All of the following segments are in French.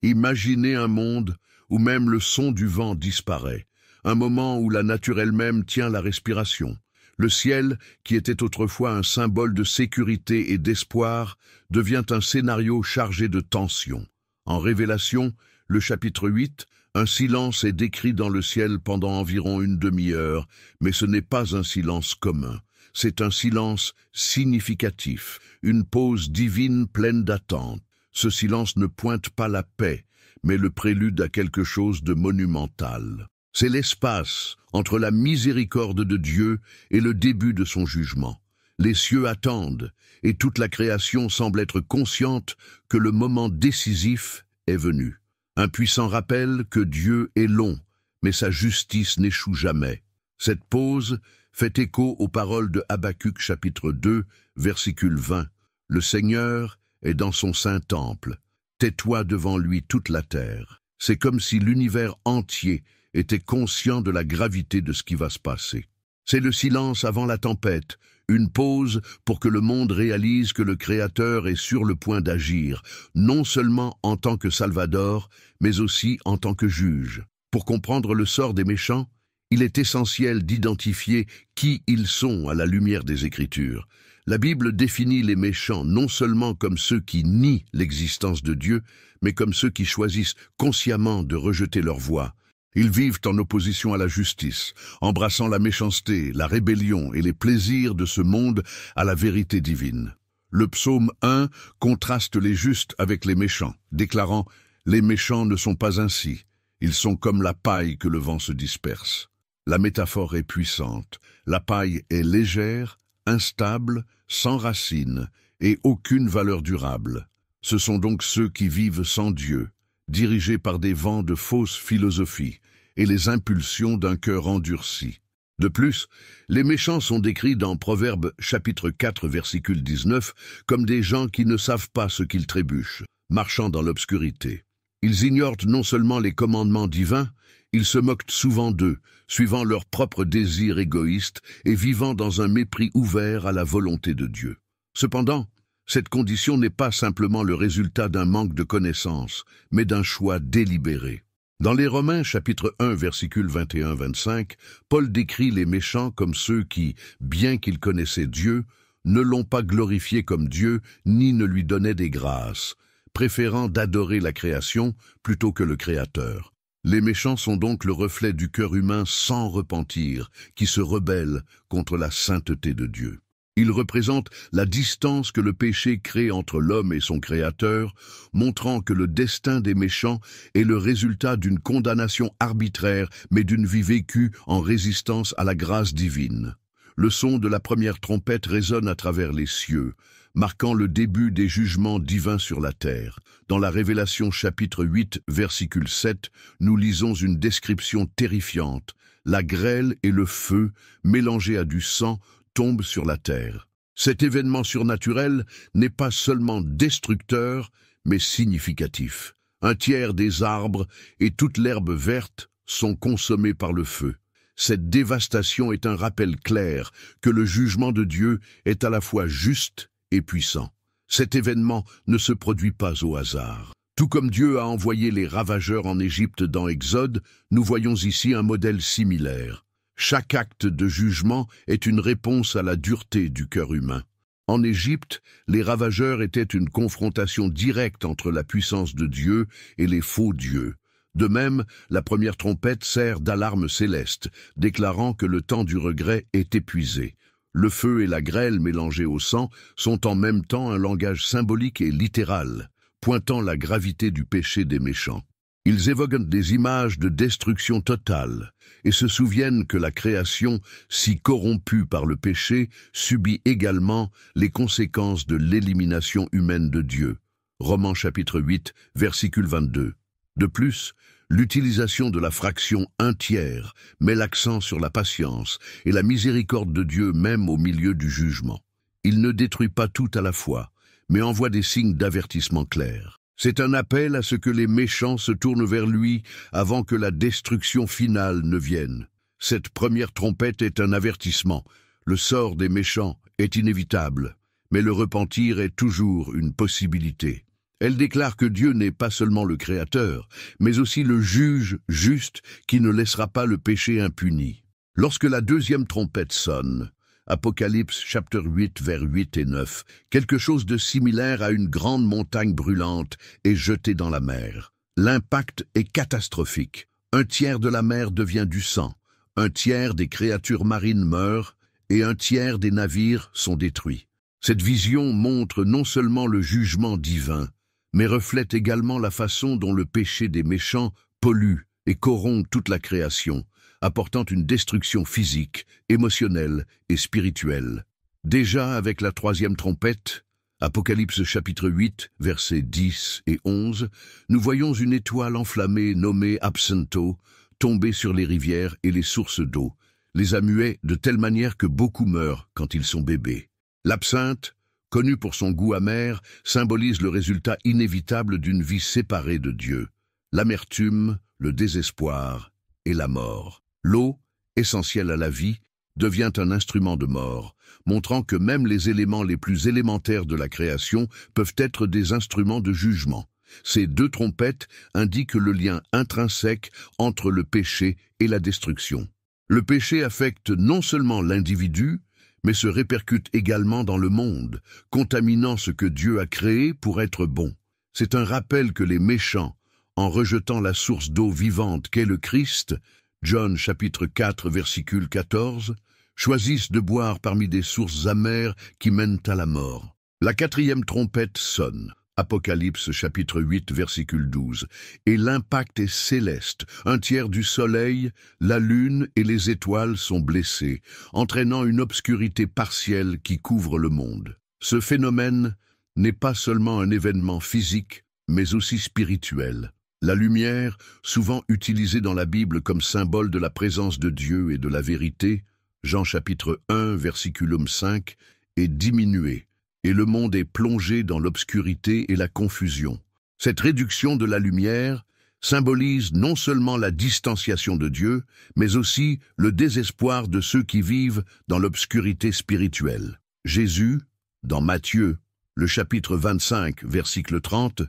Imaginez un monde où même le son du vent disparaît, un moment où la nature elle-même tient la respiration. Le ciel, qui était autrefois un symbole de sécurité et d'espoir, devient un scénario chargé de tension. En Révélation, le chapitre 8, un silence est décrit dans le ciel pendant environ une demi-heure, mais ce n'est pas un silence commun. C'est un silence significatif, une pause divine pleine d'attente. Ce silence ne pointe pas la paix, mais le prélude à quelque chose de monumental. C'est l'espace entre la miséricorde de Dieu et le début de son jugement. Les cieux attendent, et toute la création semble être consciente que le moment décisif est venu. Un puissant rappel que Dieu est long, mais sa justice n'échoue jamais. Cette pause fait écho aux paroles de Habacuc chapitre 2, versicule 20. Le Seigneur est dans son saint temple. Tais-toi devant lui toute la terre. C'est comme si l'univers entier était conscient de la gravité de ce qui va se passer. C'est le silence avant la tempête, une pause pour que le monde réalise que le Créateur est sur le point d'agir, non seulement en tant que Salvador, mais aussi en tant que juge. Pour comprendre le sort des méchants, il est essentiel d'identifier qui ils sont à la lumière des Écritures. La Bible définit les méchants non seulement comme ceux qui nient l'existence de Dieu, mais comme ceux qui choisissent consciemment de rejeter leur voie. Ils vivent en opposition à la justice, embrassant la méchanceté, la rébellion et les plaisirs de ce monde à la vérité divine. Le psaume 1 contraste les justes avec les méchants, déclarant « Les méchants ne sont pas ainsi, ils sont comme la paille que le vent se disperse ». La métaphore est puissante. La paille est légère, instable, sans racines et aucune valeur durable. Ce sont donc ceux qui vivent sans Dieu, dirigés par des vents de fausses philosophies et les impulsions d'un cœur endurci. De plus, les méchants sont décrits dans Proverbes chapitre 4 versicule 19 comme des gens qui ne savent pas ce qu'ils trébuchent, marchant dans l'obscurité. Ils ignorent non seulement les commandements divins, ils se moquent souvent d'eux, suivant leurs propres désirs égoïstes et vivant dans un mépris ouvert à la volonté de Dieu. Cependant, cette condition n'est pas simplement le résultat d'un manque de connaissance, mais d'un choix délibéré. Dans les Romains chapitre 1 versicule 21-25, Paul décrit les méchants comme ceux qui, bien qu'ils connaissaient Dieu, ne l'ont pas glorifié comme Dieu ni ne lui donnaient des grâces, préférant d'adorer la création plutôt que le Créateur. Les méchants sont donc le reflet du cœur humain sans repentir, qui se rebelle contre la sainteté de Dieu. Ils représentent la distance que le péché crée entre l'homme et son Créateur, montrant que le destin des méchants est le résultat d'une condamnation arbitraire, mais d'une vie vécue en résistance à la grâce divine. Le son de la première trompette résonne à travers les cieux, marquant le début des jugements divins sur la terre. Dans la Révélation chapitre 8, versicule 7, nous lisons une description terrifiante. La grêle et le feu, mélangés à du sang, tombent sur la terre. Cet événement surnaturel n'est pas seulement destructeur, mais significatif. Un tiers des arbres et toute l'herbe verte sont consommés par le feu. Cette dévastation est un rappel clair que le jugement de Dieu est à la fois juste et puissant. Cet événement ne se produit pas au hasard. Tout comme Dieu a envoyé les ravageurs en Égypte dans Exode, nous voyons ici un modèle similaire. Chaque acte de jugement est une réponse à la dureté du cœur humain. En Égypte, les ravageurs étaient une confrontation directe entre la puissance de Dieu et les faux dieux. De même, la première trompette sert d'alarme céleste, déclarant que le temps du regret est épuisé. Le feu et la grêle mélangés au sang sont en même temps un langage symbolique et littéral, pointant la gravité du péché des méchants. Ils évoquent des images de destruction totale et se souviennent que la création, si corrompue par le péché, subit également les conséquences de l'élimination humaine de Dieu. Romains chapitre 8, versicule 22. De plus, l'utilisation de la fraction 1/3 met l'accent sur la patience et la miséricorde de Dieu même au milieu du jugement. Il ne détruit pas tout à la fois, mais envoie des signes d'avertissement clairs. C'est un appel à ce que les méchants se tournent vers lui avant que la destruction finale ne vienne. Cette première trompette est un avertissement. Le sort des méchants est inévitable, mais le repentir est toujours une possibilité. Elle déclare que Dieu n'est pas seulement le Créateur, mais aussi le juge juste qui ne laissera pas le péché impuni. Lorsque la deuxième trompette sonne, Apocalypse chapitre 8 vers 8 et 9, quelque chose de similaire à une grande montagne brûlante est jeté dans la mer. L'impact est catastrophique. Un tiers de la mer devient du sang, un tiers des créatures marines meurent et un tiers des navires sont détruits. Cette vision montre non seulement le jugement divin, mais reflète également la façon dont le péché des méchants pollue et corrompt toute la création, apportant une destruction physique, émotionnelle et spirituelle. Déjà avec la troisième trompette, Apocalypse chapitre 8, versets 10 et 11, nous voyons une étoile enflammée nommée Absintho tomber sur les rivières et les sources d'eau, les amuet de telle manière que beaucoup meurent quand ils sont bébés. L'absinthe, connue pour son goût amer, symbolise le résultat inévitable d'une vie séparée de Dieu, l'amertume, le désespoir et la mort. L'eau, essentielle à la vie, devient un instrument de mort, montrant que même les éléments les plus élémentaires de la création peuvent être des instruments de jugement. Ces deux trompettes indiquent le lien intrinsèque entre le péché et la destruction. Le péché affecte non seulement l'individu, mais se répercute également dans le monde, contaminant ce que Dieu a créé pour être bon. C'est un rappel que les méchants, en rejetant la source d'eau vivante qu'est le Christ, John chapitre 4 versicule 14, choisissent de boire parmi des sources amères qui mènent à la mort. La quatrième trompette sonne, Apocalypse chapitre 8 versicule 12, et l'impact est céleste. Un tiers du soleil, la lune et les étoiles sont blessés, entraînant une obscurité partielle qui couvre le monde. Ce phénomène n'est pas seulement un événement physique, mais aussi spirituel. La lumière, souvent utilisée dans la Bible comme symbole de la présence de Dieu et de la vérité, Jean chapitre 1, versiculum 5, est diminuée, et le monde est plongé dans l'obscurité et la confusion. Cette réduction de la lumière symbolise non seulement la distanciation de Dieu, mais aussi le désespoir de ceux qui vivent dans l'obscurité spirituelle. Jésus, dans Matthieu, le chapitre 25, versicle 30,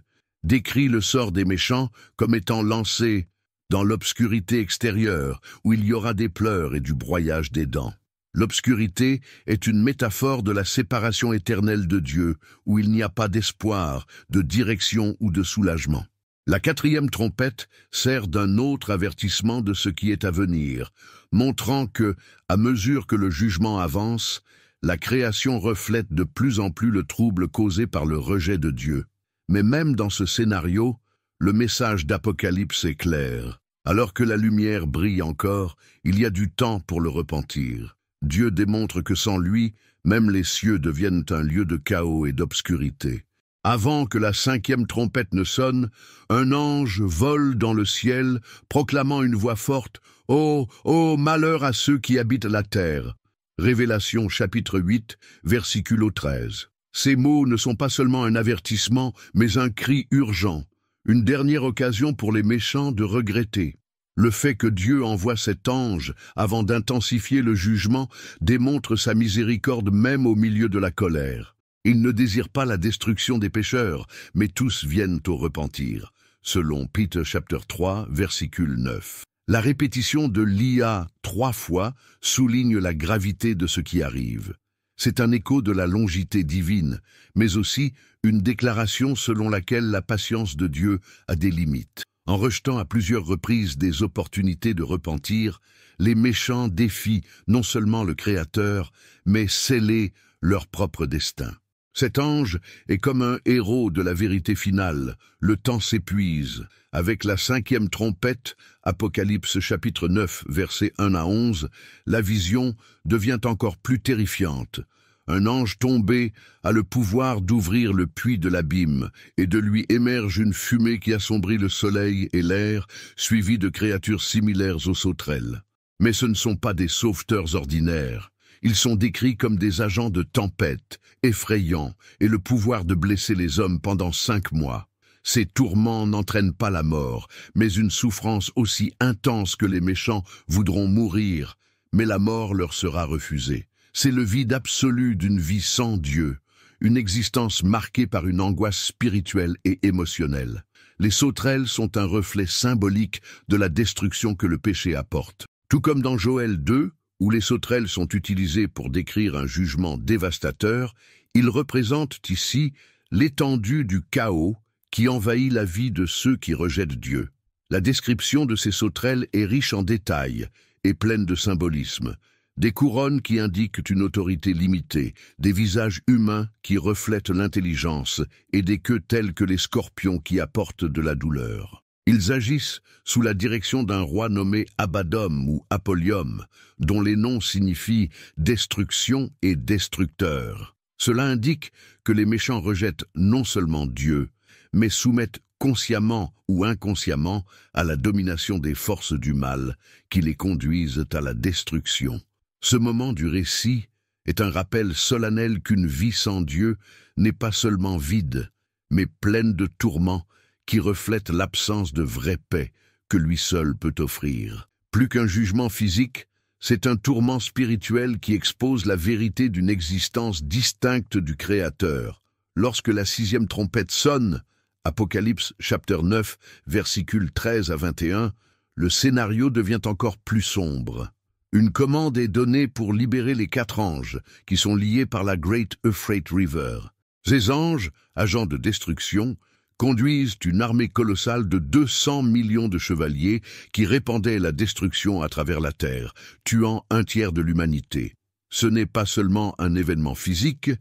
décrit le sort des méchants comme étant lancés dans l'obscurité extérieure, où il y aura des pleurs et du broyage des dents. L'obscurité est une métaphore de la séparation éternelle de Dieu, où il n'y a pas d'espoir, de direction ou de soulagement. La quatrième trompette sert d'un autre avertissement de ce qui est à venir, montrant que, à mesure que le jugement avance, la création reflète de plus en plus le trouble causé par le rejet de Dieu. Mais même dans ce scénario, le message d'Apocalypse est clair. Alors que la lumière brille encore, il y a du temps pour le repentir. Dieu démontre que sans lui, même les cieux deviennent un lieu de chaos et d'obscurité. Avant que la cinquième trompette ne sonne, un ange vole dans le ciel, proclamant une voix forte « Oh, oh, malheur à ceux qui habitent la terre !» Révélation chapitre 8, versiculo 13. Ces mots ne sont pas seulement un avertissement, mais un cri urgent, une dernière occasion pour les méchants de regretter. Le fait que Dieu envoie cet ange avant d'intensifier le jugement démontre sa miséricorde même au milieu de la colère. Il ne désire pas la destruction des pécheurs, mais tous viennent au repentir, selon Peter chapitre 3, versicule 9. La répétition de l'IA 3 fois souligne la gravité de ce qui arrive. C'est un écho de la longité divine, mais aussi une déclaration selon laquelle la patience de Dieu a des limites. En rejetant à plusieurs reprises des opportunités de repentir, les méchants défient non seulement le Créateur, mais scellent leur propre destin. Cet ange est comme un héros de la vérité finale. Le temps s'épuise. Avec la cinquième trompette, Apocalypse chapitre 9, versets 1 à 11, la vision devient encore plus terrifiante. Un ange tombé a le pouvoir d'ouvrir le puits de l'abîme, et de lui émerge une fumée qui assombrit le soleil et l'air, suivie de créatures similaires aux sauterelles. Mais ce ne sont pas des sauveteurs ordinaires. Ils sont décrits comme des agents de tempête, effrayants, et le pouvoir de blesser les hommes pendant 5 mois. Ces tourments n'entraînent pas la mort, mais une souffrance aussi intense que les méchants voudront mourir, mais la mort leur sera refusée. C'est le vide absolu d'une vie sans Dieu, une existence marquée par une angoisse spirituelle et émotionnelle. Les sauterelles sont un reflet symbolique de la destruction que le péché apporte. Tout comme dans Joël 2, où les sauterelles sont utilisées pour décrire un jugement dévastateur, ils représentent ici l'étendue du chaos qui envahit la vie de ceux qui rejettent Dieu. La description de ces sauterelles est riche en détails et pleine de symbolisme. Des couronnes qui indiquent une autorité limitée, des visages humains qui reflètent l'intelligence et des queues telles que les scorpions qui apportent de la douleur. Ils agissent sous la direction d'un roi nommé Abaddon ou Apollyon, dont les noms signifient destruction et destructeur. Cela indique que les méchants rejettent non seulement Dieu, mais soumettent consciemment ou inconsciemment à la domination des forces du mal qui les conduisent à la destruction. Ce moment du récit est un rappel solennel qu'une vie sans Dieu n'est pas seulement vide, mais pleine de tourments qui reflètent l'absence de vraie paix que lui seul peut offrir. Plus qu'un jugement physique, c'est un tourment spirituel qui expose la vérité d'une existence distincte du Créateur. Lorsque la 6e trompette sonne, Apocalypse chapitre 9, versicules 13 à 21, le scénario devient encore plus sombre. Une commande est donnée pour libérer les 4 anges qui sont liés par la Great Euphrates River. Ces anges, agents de destruction, conduisent une armée colossale de 200 millions de chevaliers qui répandaient la destruction à travers la terre, tuant un tiers de l'humanité. Ce n'est pas seulement un événement physique,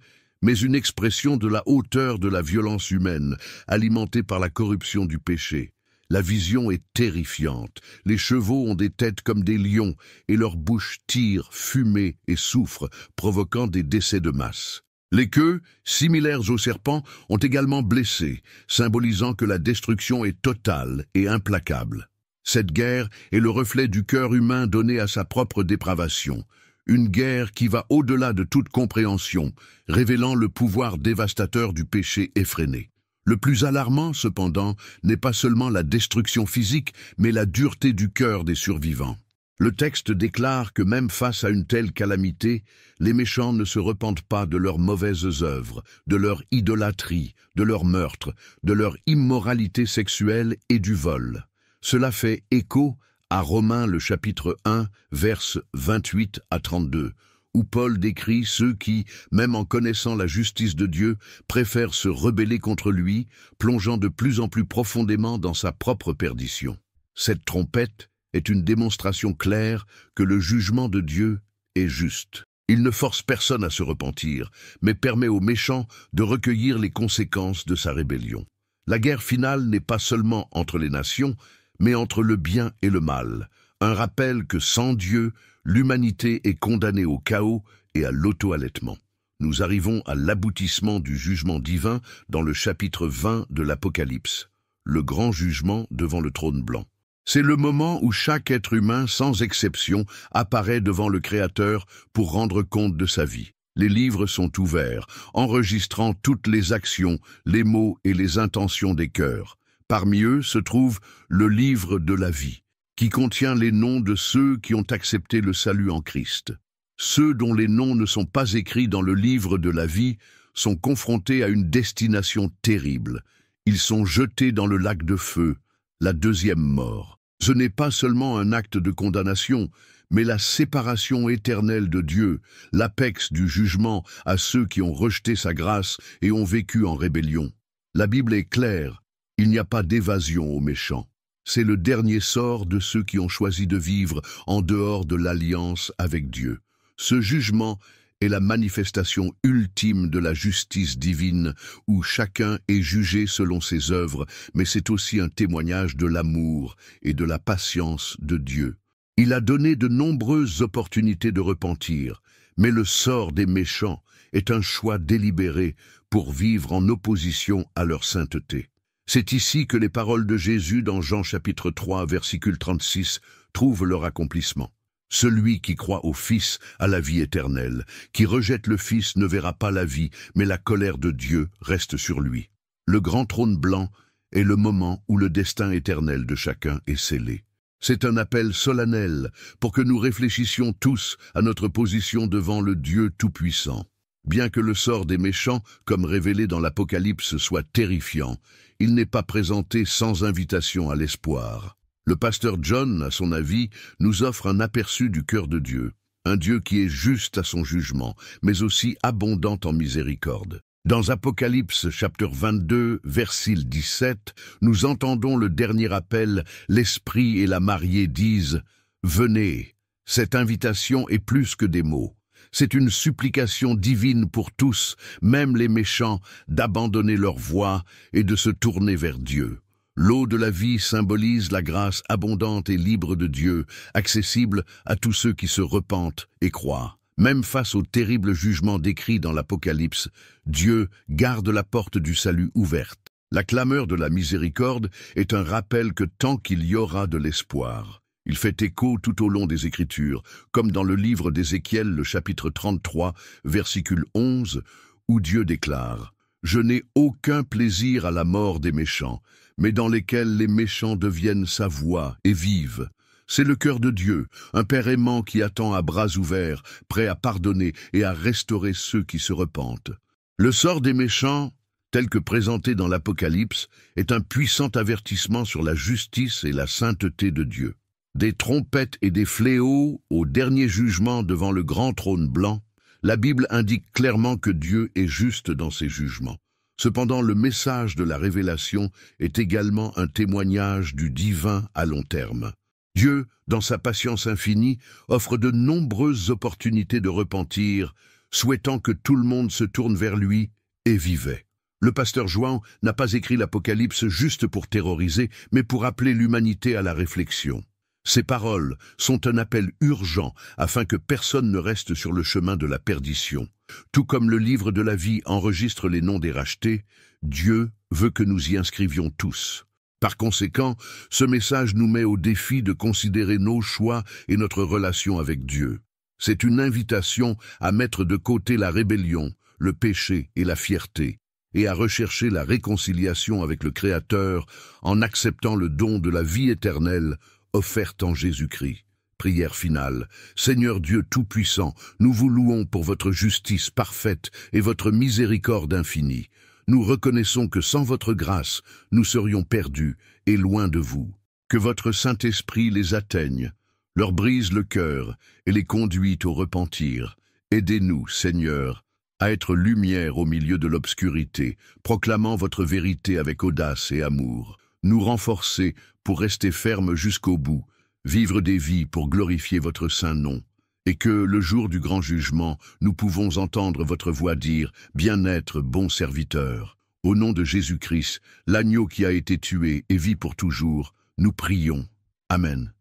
mais une expression de la hauteur de la violence humaine, alimentée par la corruption du péché. La vision est terrifiante. Les chevaux ont des têtes comme des lions et leurs bouches tirent, fumée et souffrent, provoquant des décès de masse. Les queues, similaires aux serpents, ont également blessé, symbolisant que la destruction est totale et implacable. Cette guerre est le reflet du cœur humain donné à sa propre dépravation. Une guerre qui va au-delà de toute compréhension, révélant le pouvoir dévastateur du péché effréné. Le plus alarmant, cependant, n'est pas seulement la destruction physique, mais la dureté du cœur des survivants. Le texte déclare que même face à une telle calamité, les méchants ne se repentent pas de leurs mauvaises œuvres, de leur idolâtrie, de leur meurtre, de leur immoralité sexuelle et du vol. Cela fait écho à Romains le chapitre 1, verses 28 à 32, où Paul décrit ceux qui, même en connaissant la justice de Dieu, préfèrent se rebeller contre lui, plongeant de plus en plus profondément dans sa propre perdition. Cette trompette est une démonstration claire que le jugement de Dieu est juste. Il ne force personne à se repentir, mais permet aux méchants de recueillir les conséquences de sa rébellion. La guerre finale n'est pas seulement entre les nations, mais entre le bien et le mal. Un rappel que sans Dieu, l'humanité est condamnée au chaos et à l'auto-allaitement. Nous arrivons à l'aboutissement du jugement divin dans le chapitre 20 de l'Apocalypse, le grand jugement devant le trône blanc. C'est le moment où chaque être humain, sans exception, apparaît devant le Créateur pour rendre compte de sa vie. Les livres sont ouverts, enregistrant toutes les actions, les mots et les intentions des cœurs. Parmi eux se trouve le livre de la vie, qui contient les noms de ceux qui ont accepté le salut en Christ. Ceux dont les noms ne sont pas écrits dans le livre de la vie sont confrontés à une destination terrible. Ils sont jetés dans le lac de feu, la deuxième mort. Ce n'est pas seulement un acte de condamnation, mais la séparation éternelle de Dieu, l'apex du jugement à ceux qui ont rejeté sa grâce et ont vécu en rébellion. La Bible est claire, il n'y a pas d'évasion aux méchants. C'est le dernier sort de ceux qui ont choisi de vivre en dehors de l'alliance avec Dieu. Ce jugement est la manifestation ultime de la justice divine, où chacun est jugé selon ses œuvres, mais c'est aussi un témoignage de l'amour et de la patience de Dieu. Il a donné de nombreuses opportunités de repentir, mais le sort des méchants est un choix délibéré pour vivre en opposition à leur sainteté. C'est ici que les paroles de Jésus dans Jean chapitre 3, versicule 36, trouvent leur accomplissement. Celui qui croit au Fils a la vie éternelle. Qui rejette le Fils ne verra pas la vie, mais la colère de Dieu reste sur lui. Le grand trône blanc est le moment où le destin éternel de chacun est scellé. C'est un appel solennel pour que nous réfléchissions tous à notre position devant le Dieu Tout-Puissant. Bien que le sort des méchants, comme révélé dans l'Apocalypse, soit terrifiant, il n'est pas présenté sans invitation à l'espoir. Le pasteur John, à son avis, nous offre un aperçu du cœur de Dieu, un Dieu qui est juste à son jugement, mais aussi abondant en miséricorde. Dans Apocalypse chapitre 22, verset 17, nous entendons le dernier appel, l'Esprit et la mariée disent « Venez ». Cette invitation est plus que des mots. C'est une supplication divine pour tous, même les méchants, d'abandonner leur voie et de se tourner vers Dieu. L'eau de la vie symbolise la grâce abondante et libre de Dieu, accessible à tous ceux qui se repentent et croient. Même face au terrible jugement décrit dans l'Apocalypse, Dieu garde la porte du salut ouverte. La clameur de la miséricorde est un rappel que tant qu'il y aura de l'espoir. Il fait écho tout au long des Écritures, comme dans le livre d'Ézéchiel, le chapitre 33, versicule 11, où Dieu déclare « Je n'ai aucun plaisir à la mort des méchants, mais dans lesquels les méchants deviennent sa voix et vivent. » C'est le cœur de Dieu, un Père aimant qui attend à bras ouverts, prêt à pardonner et à restaurer ceux qui se repentent. Le sort des méchants, tel que présenté dans l'Apocalypse, est un puissant avertissement sur la justice et la sainteté de Dieu. Des trompettes et des fléaux au dernier jugement devant le grand trône blanc, la Bible indique clairement que Dieu est juste dans ses jugements. Cependant, le message de la révélation est également un témoignage du divin à long terme. Dieu, dans sa patience infinie, offre de nombreuses opportunités de repentir, souhaitant que tout le monde se tourne vers lui et vivait. Le pasteur João n'a pas écrit l'Apocalypse juste pour terroriser, mais pour appeler l'humanité à la réflexion. Ces paroles sont un appel urgent afin que personne ne reste sur le chemin de la perdition. Tout comme le livre de la vie enregistre les noms des rachetés, Dieu veut que nous y inscrivions tous. Par conséquent, ce message nous met au défi de considérer nos choix et notre relation avec Dieu. C'est une invitation à mettre de côté la rébellion, le péché et la fierté, et à rechercher la réconciliation avec le Créateur en acceptant le don de la vie éternelle offerte en Jésus-Christ. Prière finale. Seigneur Dieu Tout-Puissant, nous vous louons pour votre justice parfaite et votre miséricorde infinie. Nous reconnaissons que sans votre grâce, nous serions perdus et loin de vous. Que votre Saint-Esprit les atteigne, leur brise le cœur et les conduit au repentir. Aidez-nous, Seigneur, à être lumière au milieu de l'obscurité, proclamant votre vérité avec audace et amour. Nous renforcer pour rester fermes jusqu'au bout, vivre des vies pour glorifier votre saint nom. Et que, le jour du grand jugement, nous pouvons entendre votre voix dire « Bien-être, bon serviteur ». Au nom de Jésus-Christ, l'agneau qui a été tué et vit pour toujours, nous prions. Amen.